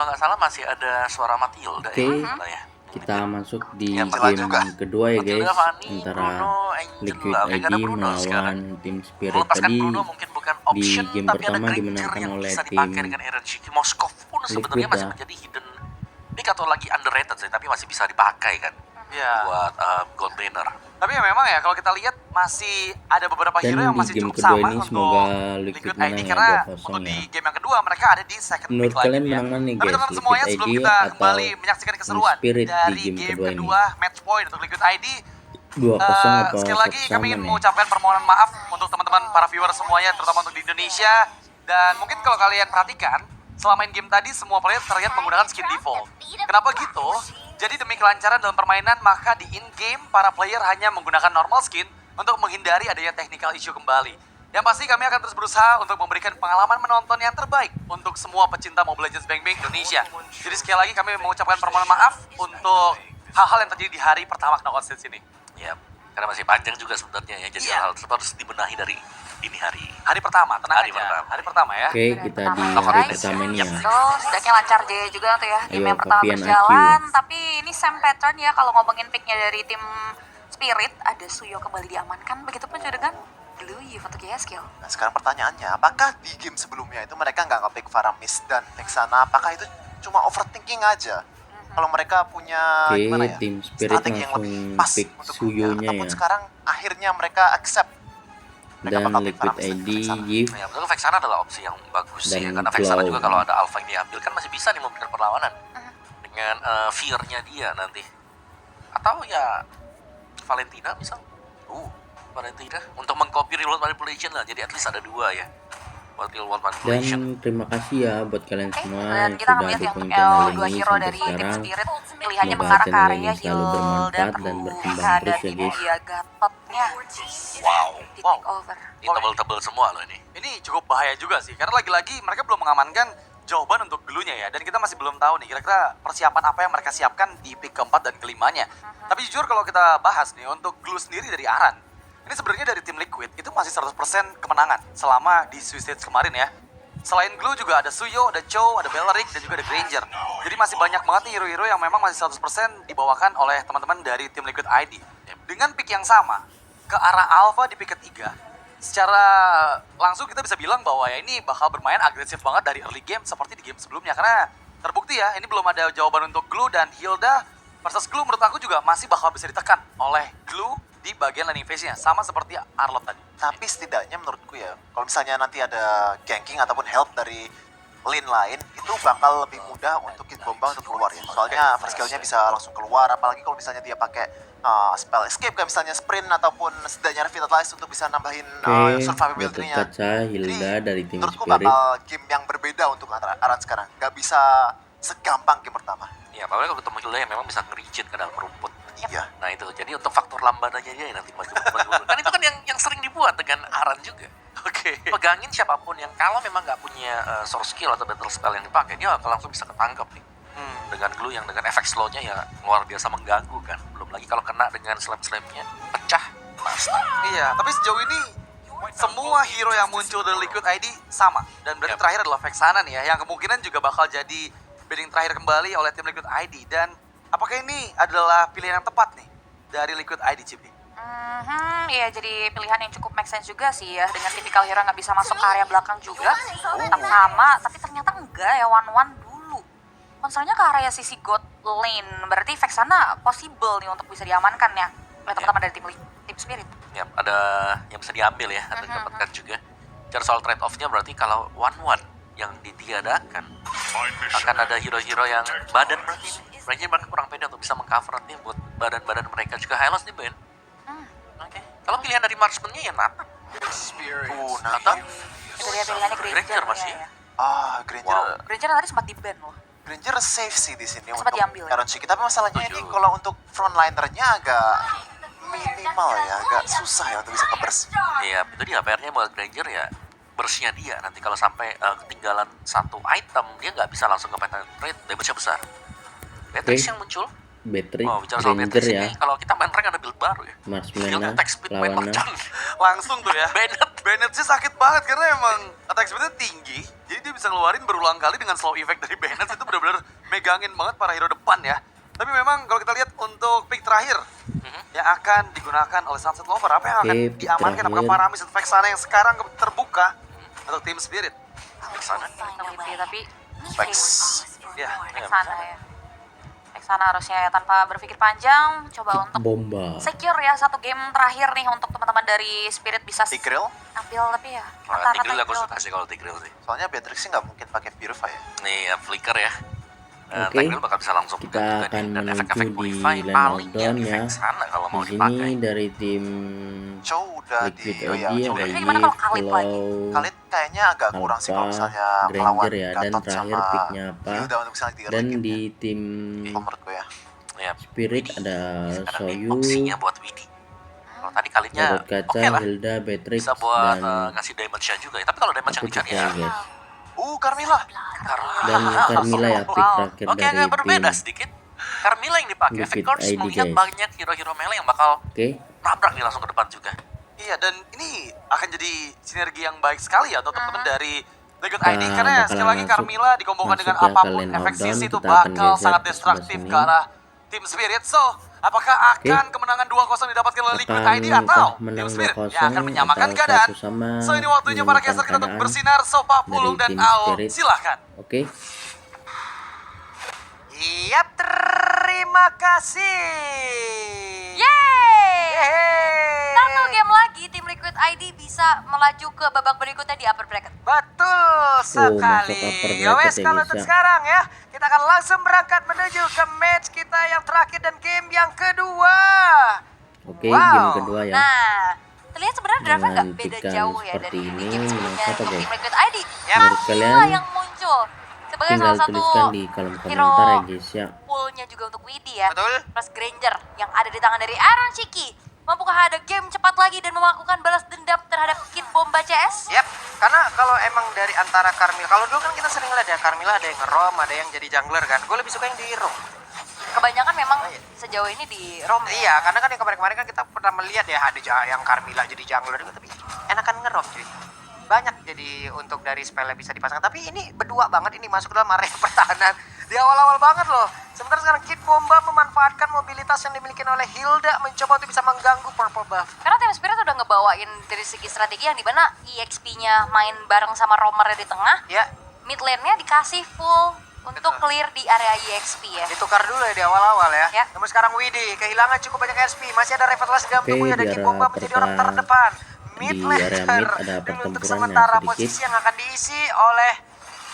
Kalau nggak salah masih ada suara Matilda Oke, ya. kita masuk di Ya, game kedua ya guys, Matilda, Fanny, antara Bruno, Angel. Liquid Oke, nggak ID ada Bruno sekarang. melawan tim Spirit. Melepaskan Tadi Bruno mungkin bukan di option, game tapi ada pertama Granger dimenangkan yang oleh bisa tim dipakai dengan Eren Shiki. Moskov pun sebenarnya Liquid masih ya. menjadi hidden pick atau lagi underrated sih, tapi masih bisa dipakai kan. Iya. Buat gold laner. Tapi ya memang ya kalau kita lihat masih ada beberapa hero Dan yang di masih game cukup kedua sama ini untuk semoga Liquid Liquid ID menang ya, karena 2-0 untuk di ya. game yang kedua mereka ada di second Menurut pick kalian lagi ya. menang mana nih Tapi guys, teman-teman Liquid semuanya ID sebelum kita atau kembali menyaksikan tim keseruan Spirit di dari game game kedua ini? kedua match point untuk Liquid ID 2-0 apa sekali lagi kami sama ingin nih? mengucapkan permohonan maaf untuk teman-teman para viewer semuanya, terutama untuk di Indonesia. Dan mungkin kalau kalian perhatikan, selama in game tadi semua player terlihat menggunakan skin default. Kenapa gitu? Jadi demi kelancaran dalam permainan, maka di in-game para player hanya menggunakan normal skin untuk menghindari adanya technical issue kembali. Yang pasti kami akan terus berusaha untuk memberikan pengalaman menonton yang terbaik untuk semua pecinta Mobile Legends Bang Bang Indonesia. Jadi sekali lagi kami mengucapkan permohonan maaf untuk hal-hal yang terjadi di hari pertama knockout stage ini. Ya, karena masih panjang juga sebenarnya ya. Jadi hal tersebut harus dibenahi dari dini hari. Hari pertama, tenang Hari aja. pertama. Hari pertama ya. Oke, kita di Knockout hari stage. pertama ini ya. Terus setidaknya lancar Jaya juga tuh ya. Game Ayo, yang pertama Papian berjalan, IQ. tapi ini same pattern ya kalau ngomongin picknya dari tim Spirit. Ada Suyo kembali diamankan, begitupun juga dengan Blue Eve untuk Skill. Nah sekarang pertanyaannya, apakah di game sebelumnya itu mereka nggak nge-pick Faramis dan Vexana? Apakah itu cuma overthinking aja? Kalau mereka punya Oke, gimana ya, tim Spirit strategi yang lebih langsung pas pick untuk Suyonya grupnya, ataupun ya. sekarang akhirnya mereka accept mereka Dan bakal pick Liquid Faramis dan ID, Vexana. Yif, Ya, menurut Vexana adalah opsi yang bagus sih ya. Dan Karena Vexana Claw. juga kalau ada Alpha yang diambil kan masih bisa nih memberikan perlawanan. Dengan fear-nya dia nanti. Atau ya Valentina misal. Valentina untuk mengcopy real world manipulation lah. Jadi at least ada dua ya. Buat real world manipulation. dan terima kasih ya buat kalian semua Dan yang kita sudah ngeliat yang dukung untuk channel dua ini hero sampai dari tim sekarang. Spirit pilihannya Semoga mengarah ke channel area ini selalu heal bermanfaat dan dan berkembang Ruha terus dan ya guys. Dia Gatotnya Wow. di take over. Ini tebel-tebel semua loh ini. Ini cukup bahaya juga sih, karena lagi-lagi mereka belum mengamankan jawaban untuk Glue-nya ya. Dan kita masih belum tahu nih kira-kira persiapan apa yang mereka siapkan di pick keempat dan kelimanya. Tapi jujur kalau kita bahas nih, untuk Glue sendiri dari Aran, ini sebenarnya dari tim Liquid itu masih 100% kemenangan selama di Swiss Stage kemarin ya. Selain Glue juga ada Suyo, ada Chow, ada Beleric, dan juga ada Granger. Jadi masih banyak banget nih hero-hero yang memang masih 100% dibawakan oleh teman-teman dari tim Liquid ID. Dengan pick yang sama, ke arah Alpha di pick ketiga, secara langsung kita bisa bilang bahwa ya ini bakal bermain agresif banget dari early game seperti di game sebelumnya. Karena terbukti ya, ini belum ada jawaban untuk Glue, dan Hilda versus Glue menurut aku juga masih bakal bisa ditekan oleh Glue di bagian landing phase-nya. Sama seperti Arlott tadi. Tapi setidaknya menurutku ya, kalau misalnya nanti ada ganking ataupun help dari lane lain, itu bakal lebih mudah untuk Kid Bomba untuk keluar ya. Soalnya first skill-nya bisa langsung keluar, apalagi kalau misalnya dia pakai spell escape kayak misalnya sprint ataupun setidaknya revitalize untuk bisa nambahin Oke, survivability-nya. dapat kaca Hilda dari tim Menurutku Spirit. bakal game yang berbeda untuk Aran sekarang. Gak bisa segampang game pertama. Ya, apalagi kalau ketemu Hilda yang memang bisa ngericit ke dalam rumput. Iya. Nah itu, jadi untuk faktor lambatannya dia nanti maju. Kan itu kan yang sering dibuat dengan Aran juga. Oke. Pegangin siapapun yang kalau memang nggak punya source skill atau battle spell yang dipakai, dia akan langsung bisa ketangkep nih. Dengan Glue yang dengan efek slownya ya luar biasa mengganggu kan. Belum lagi kalau kena dengan slam-slamnya pecah. Mas. Iya, tapi sejauh ini semua hero yang muncul dari Liquid ID sama. Dan berarti terakhir adalah Vexana nih ya, yang kemungkinan juga bakal jadi bidding terakhir kembali oleh tim Liquid ID. Dan apakah ini adalah pilihan yang tepat nih dari Liquid ID, Cipi? Iya, jadi pilihan yang cukup make sense juga sih ya. Dengan tipikal hero nggak bisa masuk ke area belakang juga, tetap sama, tapi ternyata enggak ya, one-one dulu. Konsolnya ke area sisi God lane, berarti Vexana possible nih untuk bisa diamankan ya oleh teman-teman dari tim Spirit. Ya, ada yang bisa diambil ya, atau didapatkan juga. Cara soal trade off-nya berarti kalau one-one yang ditiadakan, akan ada hero-hero yang badan berarti mereka kurang pede untuk bisa mengcover nanti buat badan-badan mereka juga. Hylos di ban. Oke. Kalau pilihan dari marksman-nya ya Nathan. Nathan? Itu dia pilihannya Granger Granger masih. ya. Granger. Wow. Granger tadi sempat di ban loh. Granger safe sih di sini Sempat untuk diambil ya? Aaron Shiki. Tapi masalahnya ini Setuju. kalau untuk frontlinernya agak minimal ya, agak susah ya untuk bisa ke-burst. Iya, itu dia PR-nya buat Granger ya. Bersihnya dia nanti kalau sampai ketinggalan satu item, dia nggak bisa langsung ke penetrate damage-nya besar. Beatrix yang muncul. Battery Oh, bicara soal Ranger Beatrix ya, ini, kalau kita main rank ada build baru ya. Marshmallow Build attack speed main lawannya. merchant. Langsung tuh ya. Bennett. Bennett sih sakit banget karena emang attack speed-nya tinggi. Jadi dia bisa ngeluarin berulang kali dengan slow effect dari Bennett itu benar-benar megangin banget para hero depan ya. Tapi memang kalau kita lihat untuk pick terakhir yang akan digunakan oleh Sunset Lover, apa yang akan Oke, pick diamankan? Apakah terakhir. Paramis dan Vexana yang sekarang terbuka untuk tim Spirit? Vexana. tapi Vex. Ya, Vexana ya. Vexana harusnya ya tanpa berpikir panjang coba untuk Bomba. secure ya satu game terakhir nih untuk teman-teman dari Spirit bisa Tigreal, ambil tapi ya Tigreal aku Tigreal. suka sih kalau Tigreal sih. soalnya Beatrix sih nggak mungkin pakai Purify ya. Nih ya, flicker ya. Oke, Tigreal bakal bisa langsung kita juga akan nih. Dan menuju efek-efek di Purify lane palingnya outdown di ya. Vexana kalau mau Di dipakai. sini dari tim Chow udah Liquid di, oh ya, ID Chow ada udah Ini di. gimana kalau Yves, Khalid lagi? Flow, Khalid kayaknya agak kurang sih kalau Alpha, misalnya melawan Granger ya, dan Gatot terakhir sama picknya apa? Hilda untuk misalnya tiga Dan lagi di tim menurut gue ya. Ya, Spirit ada sekarang nih Soyu, opsinya buat Widi. Kalau tadi kalinya Gatot Kaca, oke lah. Hilda, Beatrix, Bisa buat dan ngasih damage nya juga ya. Tapi kalau damage yang tapi dicari picknya ya guys. Carmilla. Dan Carmilla ya pick terakhir Oke, dari agak berbeda tim. sedikit. Carmilla yang dipakai. Liquid Efekors ID, melihat guys. banyak hero-hero melee yang bakal Oke, nabrak nih langsung ke depan juga. Iya, dan ini akan jadi sinergi yang baik sekali ya untuk teman-teman dari Liquid Kita ID karena bakalan sekali lagi masuk- Carmilla dikombongkan dengan masuk ya ke apapun lane efek outdown, sisi itu kita akan bakal geser sangat ke destruktif sebelah ke sini. arah tim Spirit. So, apakah akan kemenangan 2-0 didapatkan oleh Liquid ID atau akankah tim menang Spirit 2-0 yang akan menyamakan atau keadaan? 1-1 So, ini waktunya para caster kita untuk menyamakan bersinar. So, Pak dari Pulung dan tim Ao, Spirit. silahkan. Oke, Yap, terima kasih. Yeay! Satu game lagi tim Liquid ID bisa melaju ke babak berikutnya di upper bracket. Betul masuk sekali. upper Ya bracket wes, ya, kalau guys, untuk ya. sekarang ya, kita akan langsung berangkat menuju ke match kita yang terakhir dan game yang kedua. oke, Wow. game kedua ya. Nah, terlihat sebenarnya driver Dengan nggak beda pick-an jauh ya seperti dari ini, game sebelumnya menurut siapa, untuk guys? tim Liquid ID. Menurut Camila kalian? yang muncul sebagai Tinggal salah satu tuliskan di kolom hero komentar ya guys ya. poolnya juga untuk Widi ya. Betul. Plus Granger yang ada di tangan dari Aaron Chiki. Mampukah ada game cepat lagi dan melakukan balas dendam terhadap Kid Bomba CS? Yap, karena kalau emang dari antara Carmilla, kalau dulu kan kita sering lihat ya Carmilla ada yang nge-roam, ada yang jadi jungler kan. Gue lebih suka yang di roam. Kebanyakan memang sejauh ini di ROM. Iya, karena kan yang kemarin-kemarin kan kita pernah melihat ya ada yang Carmilla jadi jungler juga, tapi enakan nge-roam cuy. Banyak jadi untuk dari spell yang bisa dipasang, tapi ini berdua banget ini masuk dalam area pertahanan di awal-awal banget loh. Sementara sekarang Kid Bomba memanfaatkan mobilitas yang dimiliki oleh Hilda mencoba untuk bisa mengganggu purple buff. Karena tim Spirit udah ngebawain dari segi strategi yang dimana EXP-nya main bareng sama roamer di tengah, Ya, mid lane-nya dikasih full untuk clear di area EXP ya. ditukar dulu ya di awal-awal ya. Ya. Namun sekarang Widi kehilangan cukup banyak SP, masih ada Revitalize dalam Oke, tubuhnya dan di Kid area Bomba menjadi orang terdepan. Mid di area laner mid ada dulu untuk pertempuran sementara yang sedikit. posisi yang akan diisi oleh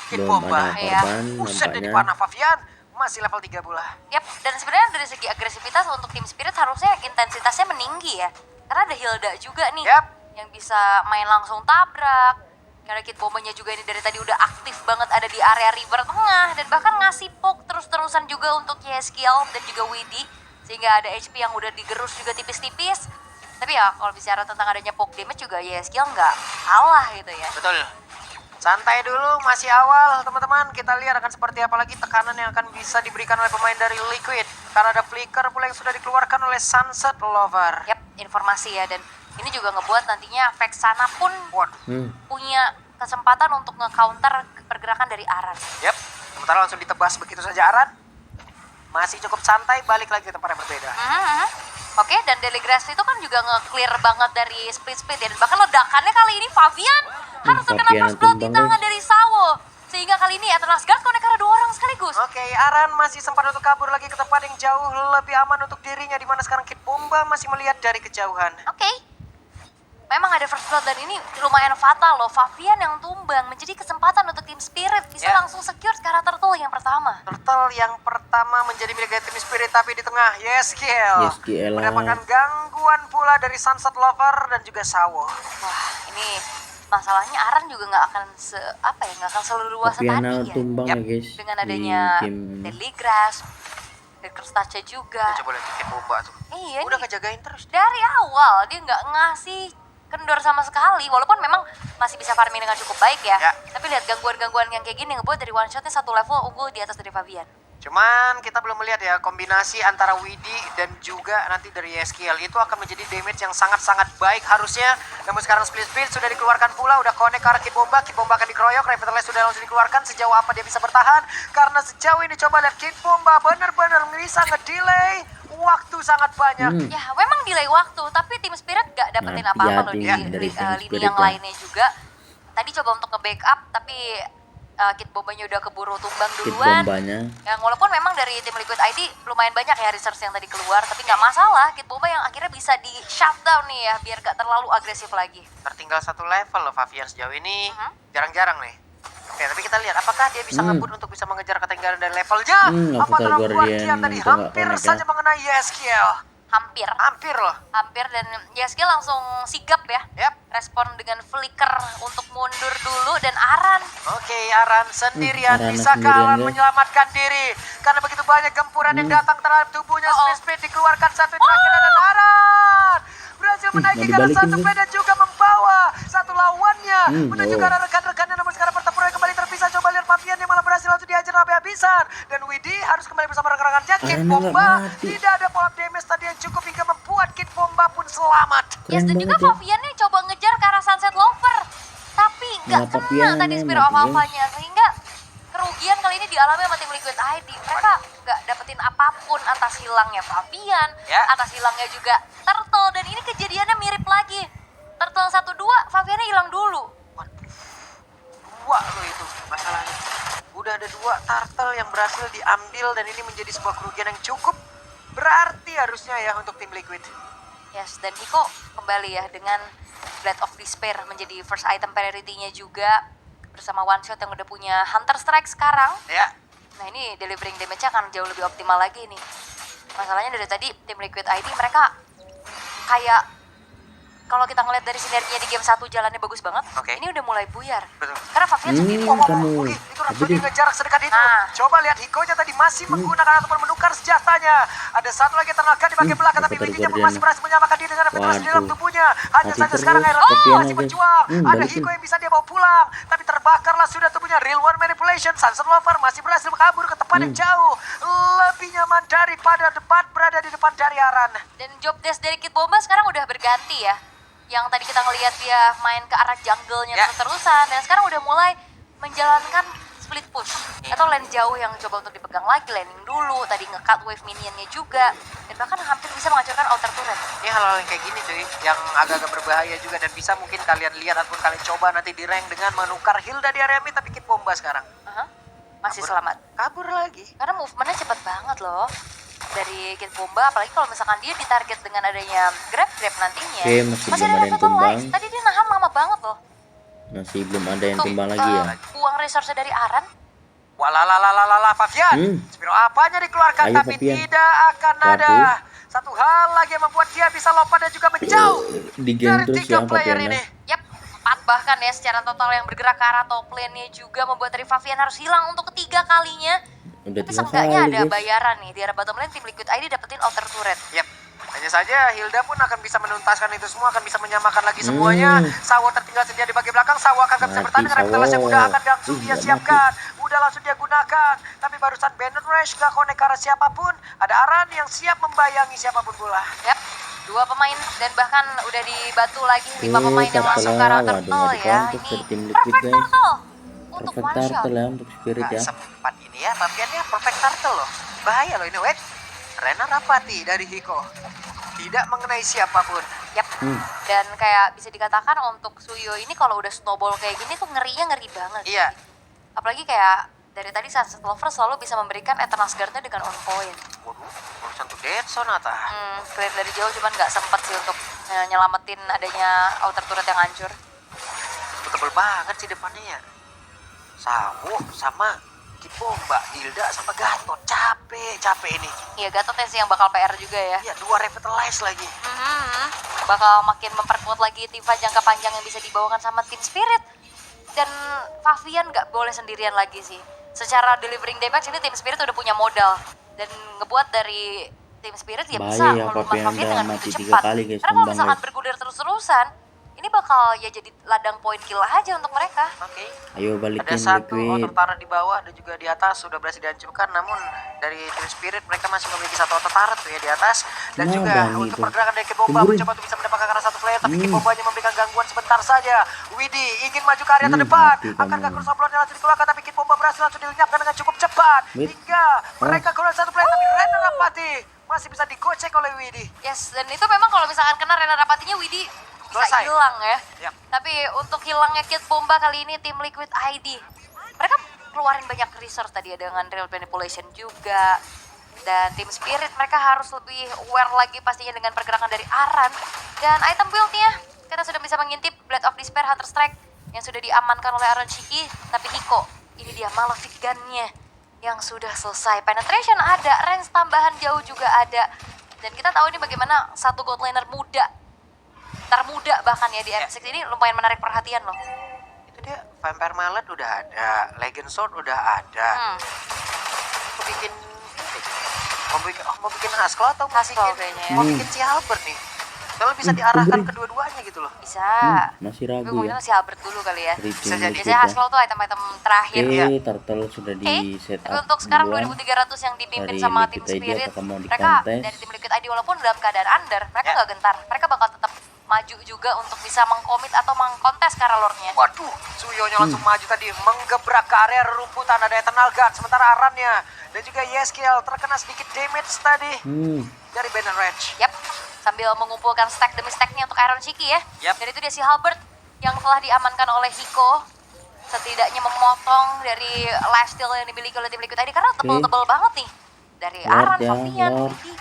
Kid Belum Bomba. ada Iya. korban Buset dari nampaknya. panah Favian masih level 3 bola. Yap, dan sebenarnya dari segi agresivitas untuk tim Spirit harusnya intensitasnya meninggi ya. Karena ada Hilda juga nih Yap. yang bisa main langsung tabrak. Karena Kid Bombanya juga ini dari tadi udah aktif banget ada di area river tengah dan bahkan ngasih poke terus-terusan juga untuk YSKL dan juga Widi sehingga ada HP yang udah digerus juga tipis-tipis. Tapi ya kalau bicara tentang adanya poke damage juga YSKL nggak kalah gitu ya. Betul. Santai dulu, masih awal teman-teman. Kita lihat akan seperti apa lagi tekanan yang akan bisa diberikan oleh pemain dari Liquid. Karena ada flicker pula yang sudah dikeluarkan oleh Sunset Lover. Yap, informasi ya dan ini juga ngebuat nantinya Vexana pun Hmm, punya kesempatan untuk nge-counter pergerakan dari Aran. Yap, sementara langsung ditebas begitu saja Aran. Masih cukup santai, balik lagi ke tempat yang berbeda. Oke, dan Daily Grass itu kan juga nge-clear banget dari split-split ya. Dan bahkan ledakannya kali ini Favian harus terkena Favian first blood di tumbang, tangan guys. dari Sawo. Sehingga kali ini Eternal Guard connect karena 2 orang sekaligus. Oke, Aran masih sempat untuk kabur lagi ke tempat yang jauh lebih aman untuk dirinya. Dimana sekarang Kid Bomba masih melihat dari kejauhan. Oke. Memang ada first blood dan ini lumayan fatal loh. Favian yang tumbang menjadi kesempatan untuk tim Spirit bisa Ya. langsung secure ke arah turtle yang pertama. Turtle yang pertama menjadi milik tim Spirit tapi di tengah YSKL YSKL. mendapatkan gangguan pula dari Sunset Lover dan juga Sawo. Wah, ini masalahnya Aran juga nggak akan nggak akan seleluasa Faviana tadi ya. tumbang Yap, ya guys. Dengan Di adanya game Deadly Grass, Dark Touch juga. Coba lihat Kid Bomba tuh. Iya, Udah nih, ngejagain terus. dari awal dia nggak ngasih kendor sama sekali. Walaupun memang masih bisa farming dengan cukup baik ya. Ya. Tapi lihat gangguan-gangguan yang kayak gini ngebuat dari one shotnya satu level unggul di atas dari Favian. Cuman kita belum melihat ya kombinasi antara Widi dan juga nanti dari Yeskiel itu akan menjadi damage yang sangat-sangat baik harusnya. Namun sekarang split sudah dikeluarkan pula, udah connect ke arah Kid Bomba akan dikeroyok, Revitalize sudah langsung dikeluarkan. Sejauh apa dia bisa bertahan? Karena sejauh ini coba lihat Kid Bomba bener-bener bisa ngedelay waktu sangat banyak. Ya memang delay waktu, tapi tim Spirit gak dapetin Nah, apa-apa loh iya, di dari tim lini Spirit yang ya. lainnya juga. Tadi coba untuk nge-backup, tapi Kid Bombanya udah keburu tumbang Kit duluan. bombanya. Yang walaupun memang dari tim Liquid ID lumayan banyak ya research yang tadi keluar, tapi nggak masalah. Kid Bomba yang akhirnya bisa di shutdown nih ya, biar gak terlalu agresif lagi. Tertinggal satu level loh Favian sejauh ini. Jarang-jarang nih. Oke, tapi kita lihat apakah dia bisa ngebut untuk bisa mengejar ketinggalan dan levelnya. Apa Avatar terlalu kuat Guardian yang tadi itu nggak hampir connect saja ya. mengenai Yeskiel. Hampir loh. dan Yeskiel langsung sigap ya. Yap. Respon dengan flicker untuk mundur dulu dan Aran. Oke, Aran sendirian Aran bisa sendirian, kalah guys. menyelamatkan diri karena begitu banyak gempuran yang datang terhadap tubuhnya. Speed dikeluarkan satu Oh. terakhir dan Aran berhasil menaiki mau ke arah dibalikin, satu guys. dan juga membawa satu lawannya menuju ke oh. arah rekan-rekannya. Namun sekarang pertempuran kembali terpisah. Coba lihat Fabian yang malah berhasil langsung dihajar habis-habisan dan Widi harus kembali bersama rekan-rekannya. Kid Aran nggak Bomba mati. tidak ada pola damage tadi yang cukup hingga membuat Kid Bomba pun selamat. Yes, dan Keren juga banget ya. Fabian nih coba ngejar ke arah Sunset Lover. Tapi nggak Malah kena Fabian tadi yang Spirit of mati, Alpha-nya. Sehingga kerugian kali ini dialami sama tim Liquid ID. Mereka nggak dapetin apapun atas hilangnya Fabian, Ya. atas hilangnya juga Turtle. Dan ini kejadiannya mirip lagi. Turtle 1-2, Fabiannya hilang dulu. Dua loh itu masalahnya. Udah ada dua turtle yang berhasil diambil dan ini menjadi sebuah kerugian yang cukup berarti harusnya ya untuk tim Liquid. Yes, dan Hiko kembali ya dengan Blade of Despair menjadi first item priority-nya juga. Bersama One Shot yang udah punya Hunter Strike sekarang. Ya, Nah ini delivering damage-nya akan jauh lebih optimal lagi nih. Masalahnya dari tadi tim Liquid ID mereka kayak kalau kita ngeliat dari sinerginya di game 1 jalannya bagus banget. Oke. Ini udah mulai buyar. betul. Karena Fabian sendiri. kamu. Oke, itu Tapi langsung dia- jarak sedekat itu. Nah. Coba lihat Hikonya tadi masih menggunakan ataupun menukar senjatanya. Ada satu lagi tenaga di bagian belakang tapi Avatar Widinya pun Guardian. masih berhasil menyamakan diri dengan Revitalize di dalam Waduh. tubuhnya. Hanya Mati saja terus. sekarang Iron Kopian masih aja. berjuang. Ada Balikin. Hiko yang bisa dia bawa pulang, tapi terbakarlah sudah tubuhnya. Real One Manipulation, Sunset Lover masih berhasil kabur ke tempat yang jauh. Lebih nyaman daripada depan berada di depan dari Aran. Dan job desk dari Kid Bomba sekarang udah berganti ya. Yang tadi kita ngelihat dia main ke arah jungle-nya Ya. terus-terusan. Dan sekarang udah mulai menjalankan split push. Atau lane jauh yang coba untuk dipegang lagi, laning dulu. Tadi nge-cut wave minionnya juga. Dan bahkan hampir bisa menghancurkan outer turret. Ini hal-hal yang kayak gini cuy, yang agak-agak berbahaya juga dan bisa mungkin kalian lihat ataupun kalian coba nanti di rank dengan menukar Hilda di area mid tapi Kid Bomba sekarang. Aha, masih Kabur. selamat. Kabur lagi. Karena movementnya cepet banget loh dari Kid Bomba, apalagi kalau misalkan dia ditarget dengan adanya grab nantinya. Oke, masih belum ada ada yang Revitalize. tumbang. Tadi dia nahan lama banget loh. Masih belum ada yang Tuh, tumbang lagi ya. Buang resource dari Aran. Walalalalalala Fabian. Spiro apanya dikeluarkan Ayo, tapi Fabian. tidak akan ada. Satu hal lagi yang membuat dia bisa lompat dan juga menjauh Di game dari terus tiga ya player Fabian ini. ya. Yap, 4 bahkan ya secara total yang bergerak ke arah top lane-nya juga membuat dari Fabian harus hilang untuk ketiga kalinya. Udah Tapi 3 seenggaknya kali ada guys. bayaran nih di arah bottom lane tim Liquid ID dapetin outer turret. Yap. Hanya saja Hilda pun akan bisa menuntaskan itu semua, akan bisa menyamakan lagi semuanya. Sawo tertinggal sendiri di bagian belakang, Sawo akan gak bisa Mati, bertahan, Revitalize yang Sawo. udah akan langsung Ih, dia nggak siapkan. Udah langsung dia gunakan. Tapi barusan Banner Rush gak connect ke arah siapapun. Ada Aran yang siap membayangi siapapun pula. Yap, 2 pemain dan bahkan udah dibantu lagi 5 pemain yang masuk ke arah Waduh, turtle nggak ya. dikontak Ini dari tim Liquid, perfect guys. turtle untuk Perfect one shot. turtle ya untuk Spirit Gak ya. sempat ini ya, Fabiannya perfect turtle loh. Bahaya loh ini, wait. Rena Rapati dari Hiko. Tidak mengenai siapapun. Yap. Dan kayak bisa dikatakan untuk Suyo ini kalau udah snowball kayak gini tuh ngerinya ngeri banget. Iya. Apalagi kayak dari tadi Sunset Lover selalu bisa memberikan Eternal Guard-nya dengan on point. Waduh, urusan tuh Deadson Ata. Clear dari jauh cuman nggak sempet sih untuk nyelamatin adanya outer turret yang hancur. Itu tebel banget sih depannya ya. Sawo sama Kid Bomba, Hilda sama Gatot. Capek ini. Iya, Gatot sih yang bakal PR juga ya. Iya, 2 Revitalize lagi. Bakal makin memperkuat lagi tim jangka panjang yang bisa dibawakan sama tim Spirit. Dan Fabian nggak boleh sendirian lagi sih. Secara delivering damage ini tim Spirit udah punya modal. Dan ngebuat dari tim Spirit ya Bahaya bisa ya, melumpat Fabian Fabian udah dengan mati begitu 3 cepat. kali, guys, Karena kalau tumbang, misalkan guys. bergulir terus-terusan, ini ini bakal ya jadi ladang poin kill aja untuk mereka. Oke. Ayo Ada balikin satu Liquid. turret di bawah dan juga di atas sudah berhasil dihancurkan, namun dari Team Spirit mereka masih memiliki satu turret tuh ya di atas, dan Nah, juga Bang, untuk itu. pergerakan dari Kid Bomba Tunggu. mencoba untuk bisa mendapatkan arah satu flare, tapi Kid Hmm. Bombanya memberikan gangguan sebentar saja. Widi ingin maju ke area Hmm, terdepan, mati akankah kamu. cross uploadnya langsung dikeluarkan, tapi Kid Bomba berhasil langsung dilenyapkan dengan cukup cepat Wait. hingga mereka keluar satu flare, tapi Rena Rapati masih bisa digocek oleh Widi. Yes, dan itu memang kalau misalkan kena Rena Rapatinya Widi bisa Selesai. hilang ya. Yap. Tapi untuk hilangnya Kid Bomba kali ini tim Liquid ID, mereka keluarin banyak resource tadi ya dengan real manipulation juga. Dan tim Spirit mereka harus lebih aware lagi pastinya dengan pergerakan dari Aran. Dan item build-nya kita sudah bisa mengintip Blade of Despair Hunter Strike yang sudah diamankan oleh Aran Shiki. Tapi Hiko, ini dia Malefic Gun-nya yang sudah selesai. Penetration ada, range tambahan jauh juga ada. Dan kita tahu ini bagaimana satu gold laner muda, termuda bahkan ya di M6 ini lumayan menarik perhatian loh. Itu dia, Vampire Mallet udah ada, Legend Sword udah ada. Aku bikin ini, mau bikin Haskell atau mau Haskell bikin, kayaknya ya. mau bikin si Albert nih. Kalau bisa Hmm, diarahkan tunggu. kedua-duanya gitu loh. Bisa. Masih Tapi ragu mungkin ya. masih Albert dulu kali ya. Dari Bisa tim jadi. Liquid Biasanya ya. Haskell tuh item-item terakhir ya. Turtle sudah di set Tapi up untuk sekarang dua. 2300 yang dipimpin Dari sama tim Liquid ID Spirit, apakah mau mereka dikontes? dari tim Liquid ID walaupun dalam keadaan under, mereka Ya. nggak gentar. Mereka bakal tetap maju juga untuk bisa mengkomit atau mengkontes ke arah lore-nya. Waduh, Suyonya langsung maju tadi, menggebrak ke area rerumputan, ada Eternal Guard, sementara Arannya dan juga Yeskiel terkena sedikit damage tadi dari Banner Rage. Yap, sambil mengumpulkan stack demi stacknya untuk Iron Shiki ya. Yap. Dan itu dia si Halbert yang telah diamankan oleh Hiko. Setidaknya memotong dari lifesteal yang dimiliki oleh tim Liquid ID karena tebel-tebel banget nih. Dari Lord Aran, ya, Fabian, Lord. Widi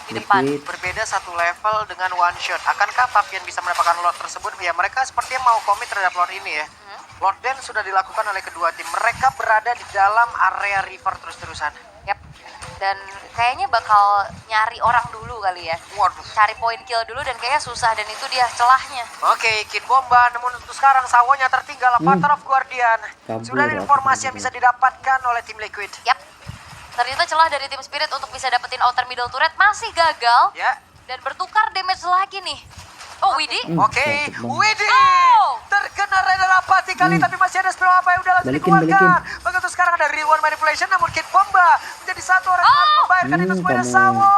di depan. Liquid. Berbeda satu level dengan one shot. Akankah Papian bisa mendapatkan Lord tersebut? Ya, mereka sepertinya mau komit terhadap Lord ini ya. Lord Dance sudah dilakukan oleh kedua tim. Mereka berada di dalam area river terus-terusan. Yap. Dan kayaknya bakal nyari orang dulu kali ya. Waduh. Cari poin kill dulu dan kayaknya susah dan itu dia celahnya. Oke, Kid Bomba, namun untuk sekarang Sawonya tertinggal. Path of Guardian. Kabur Sudah ada aku informasi yang kabur. bisa didapatkan oleh tim Liquid. Yap. Ternyata celah dari tim Spirit untuk bisa dapetin outer middle turret masih gagal. Ya. Dan bertukar damage lagi nih. Oh, Widi. Oke, cakep banget. Widi Oh! terkena Raider Rapati kali, tapi masih ada spell apa yang udah langsung Balikin, dikeluarkan. Begitu sekarang ada reward manipulation, namun Kid Bomba menjadi satu orang yang harus membayarkan itu semuanya. kamu. Sawo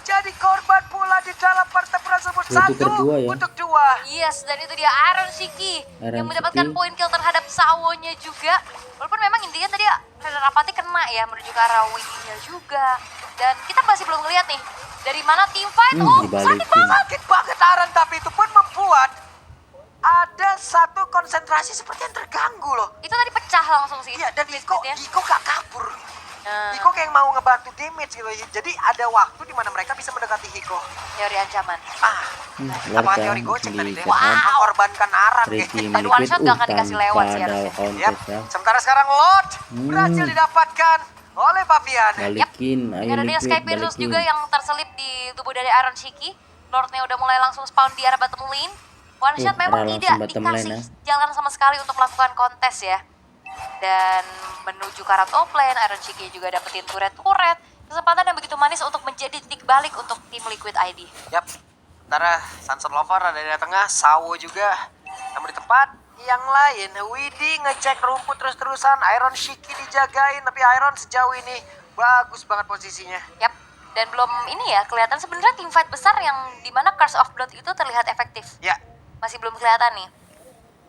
jadi korban pula di dalam pertempuran tersebut. Dua Satu tukar dua ya. untuk dua. Yes, dan itu dia Aaron Shiki Aaron yang mendapatkan Shiki. poin kill terhadap Sawonya juga. Walaupun memang intinya tadi Raider Rapati kena ya menuju ke arah Widinya juga. Dan kita masih belum ngeliat nih dari mana tim fight. Oh, sakit dibalikin. banget. Sakit banget Aran, tapi itu pun membuat ada satu konsentrasi seperti yang terganggu loh. Itu tadi pecah langsung sih. Iya, dan Iko ya. gak kabur. Nah, Hiko kayak mau ngebantu damage gitu. Jadi ada waktu di mana mereka bisa mendekati Hiko. teori ancaman. Apa Lord teori ya, gocek tadi di deh? set up. Mengorbankan Aran Dari gitu. tim Dan Liquid one shot nggak akan dikasih tanpa lewat sih ada harusnya. Yap. contest ya. Sementara sekarang Lord berhasil didapatkan oleh Pavian. Balikin, ayo Dan ada Liquid Sky Pierce balikin. juga yang terselip di tubuh dari Aaron Shiki. Lordnya udah mulai langsung spawn di arah bottom lane. One shot memang langsung tidak bottom dikasih lane, jalan sama sekali untuk melakukan kontes ya. Dan menuju ke arah top lane, Aaron Shiki juga dapetin turret-turret. Kesempatan yang begitu manis untuk menjadi titik balik untuk tim Liquid ID. Yap. Sementara Sunset Lover ada di tengah, Sawo juga. Namun di tempat yang lain, Widi ngecek rumput terus-terusan, Iron Shiki dijagain, tapi Iron sejauh ini bagus banget posisinya. Yap. Dan belum ini ya, kelihatan sebenarnya tim fight besar yang dimana Curse of Blood itu terlihat efektif. Ya, Masih belum kelihatan nih.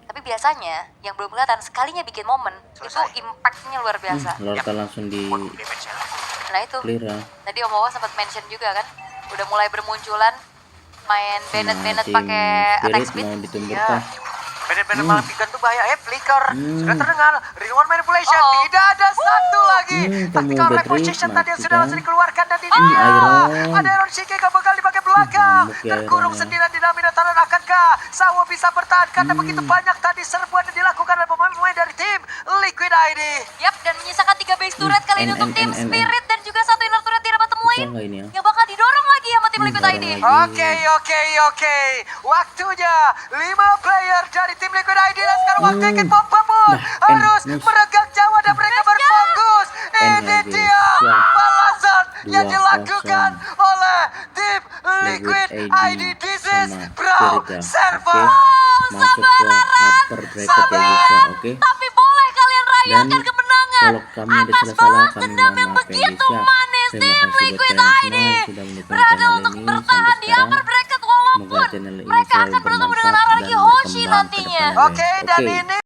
Tapi biasanya yang belum kelihatan sekalinya bikin momen Selesai. itu impactnya luar biasa. Lord langsung di waduh damage-nya. Nah itu clear ya. tadi Om Wawa sempat mention juga kan, udah mulai bermunculan main Bennett Tim pakai attack Spirit speed. mau ditumburkan. Bener-bener Malefican tuh bahaya. Flicker. Sudah terdengar. Reward manipulation. Oh. Tidak ada satu lagi. Tactical kamu reposition Patrick, tadi yang sudah mati langsung kan? dikeluarkan. Dan ini Iron. ada Iron Shiki yang bakal dipakai belakang. Ngamuk ya Terkurung Iron ya. sendirian di dalam Minotaur. Akankah Sawo bisa bertahan? Karena begitu banyak tadi serbuan yang dilakukan oleh pemain-pemain dari tim Liquid ID. Yap, dan menyisakan 3 base turret kali ini untuk tim Spirit dan juga 1 inner turret di arah bottom Bisa lane nggak ini ya? yang bakal didorong lagi sama tim Liquid dorong ID. lagi. Oke. Waktunya 5 player dari tim Liquid ID. Dan sekarang waktu Kid Bomba pun Nah, harus nice. meregang nyawa dan mereka berfokus. Ini lagi. dia Siap. balasan yang 2-0. dilakukan oleh tim Liquid ID this is sama bro, Spirit ya. server. Oke, masuk ke upper bracket ya guys ya. Oke. Tapi boleh kalian rayakan Dan kemenangan kalau kami ada atas salah-salah, balas kami dendam mohon yang maaf ya begitu guys ya. manis Terima tim kasih buat Liquid kalian ID. semua yang sudah mendukung Berada channel untuk ini bertahan sampai di sekarang. upper bracket Semoga walaupun channel ini mereka selalu akan bertemu dengan bermanfaat Araki dan Hoshi berkembang ke nantinya. depannya, Oke, guys. dan Oke. ini